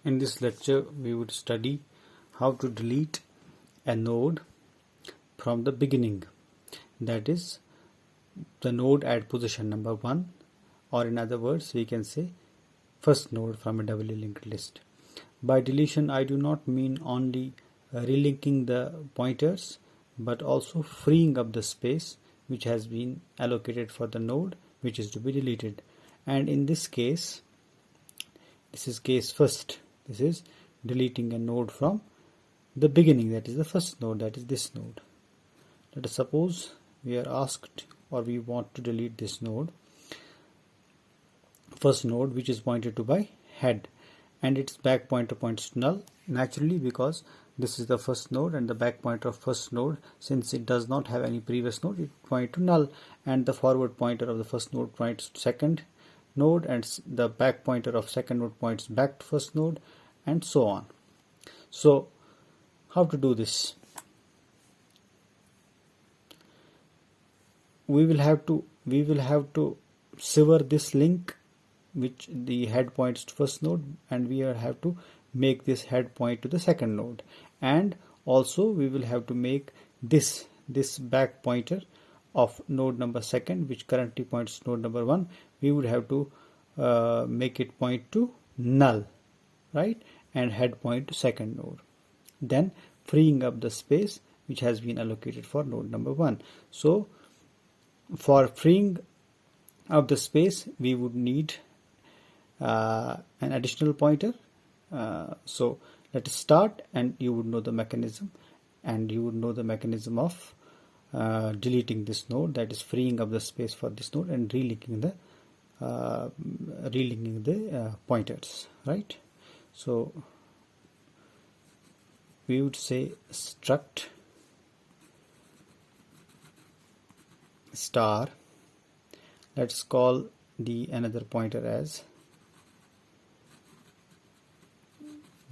In this lecture, we would study how to delete a node from the beginning, that is, the node at position number 1, or in other words, we can say first node from a doubly linked list. By deletion, I do not mean only relinking the pointers, but also freeing up the space which has been allocated for the node which is to be deleted. And in this case, this is case first. This is deleting a node from the beginning, that is the first node, that is this node. Let us suppose we are asked or we want to delete this node, first node, which is pointed to by head, and its back pointer points to null, naturally, because this is the first node and the back pointer of first node, since it does not have any previous node, it points to null, and the forward pointer of the first node points to second node, and the back pointer of second node points back to first node, and so on. So how to do this? We will have to sever this link which the head points to first node, and we have to make this head point to the second node, and also we will have to make this back pointer of node number second, which currently points to node number 1, we would have to make it point to null, right, and head point to second node, then freeing up the space which has been allocated for node number 1. So for freeing up the space, we would need an additional pointer. So let us start, and you would know the mechanism, and you would know the mechanism of deleting this node, that is freeing up the space for this node and relinking the pointers, right? So we would say struct star, let's call the another pointer as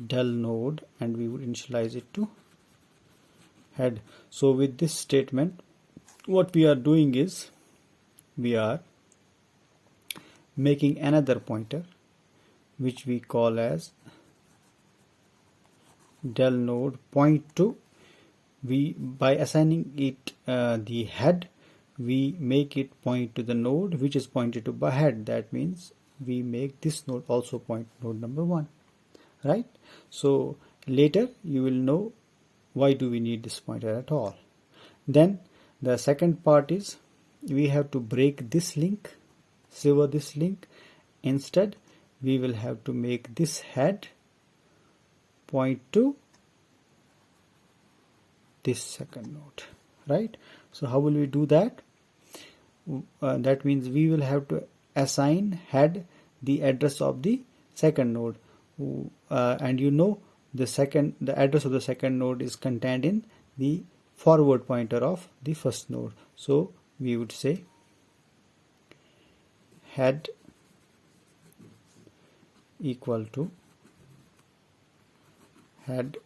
del node, and we would initialize it to head. So with this statement, what we are doing is we are making another pointer which we call as del node point to, by assigning it the head, we make it point to the node which is pointed to by head. That means we make this node also point to node number 1, right? So later you will know why do we need this pointer at all. Then the second part is we have to break this link, sever this link. Instead, we will have to make this head point to this second node, right? So how will we do that? That means we will have to assign head the address of the second node, and you know the address of the second node is contained in the forward pointer of the first node. So we would say head equal to head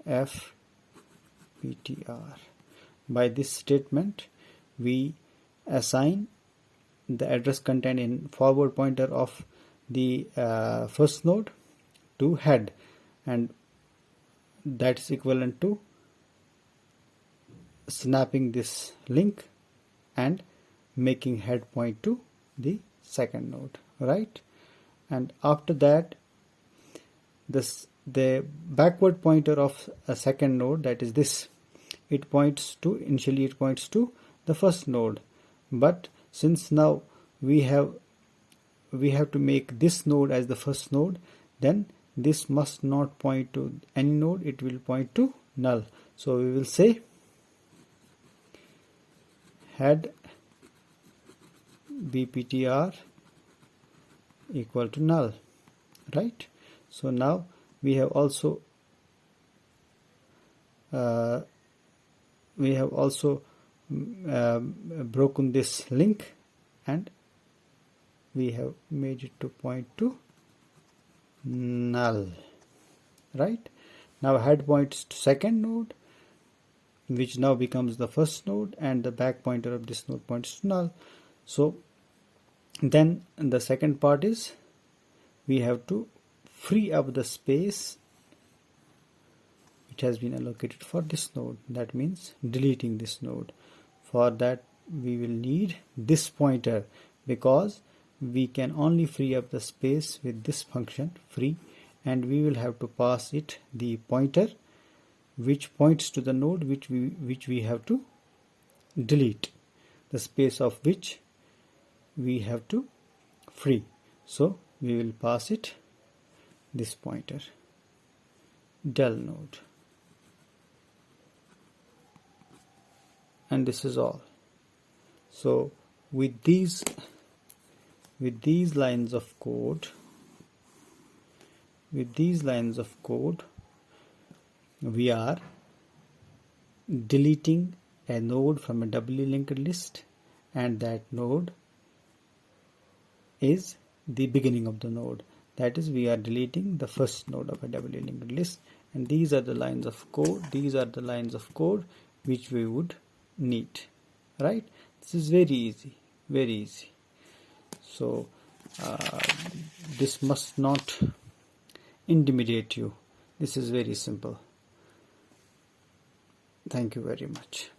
fptr. By this statement, we assign the address contained in forward pointer of the first node to head, and that is equivalent to snapping this link and making head point to the second node, right? And after that, the backward pointer of a second node, that is this, initially it points to the first node, but since now we have to make this node as the first node, then this must not point to any node, it will point to null. So we will say head bptr equal to null, right? So now we have also broken this link, and we have made it to point to null, right? Now head points to second node, which now becomes the first node, and the back pointer of this node points to null. So then the second part is we have to free up the space which has been allocated for this node. That means deleting this node. For that we will need this pointer, because we can only free up the space with this function free, and we will have to pass it the pointer which points to the node which we have to delete, the space of which we have to free. So we will pass it this pointer, del node, and this is all. So with these lines of code, we are deleting a node from a doubly linked list, and that node is the beginning of the node. That is, we are deleting the first node of a doubly linked list, and these are the lines of code. These are the lines of code which we would need, right? This is very easy, very easy. So this must not intimidate you. This is very simple. Thank you very much.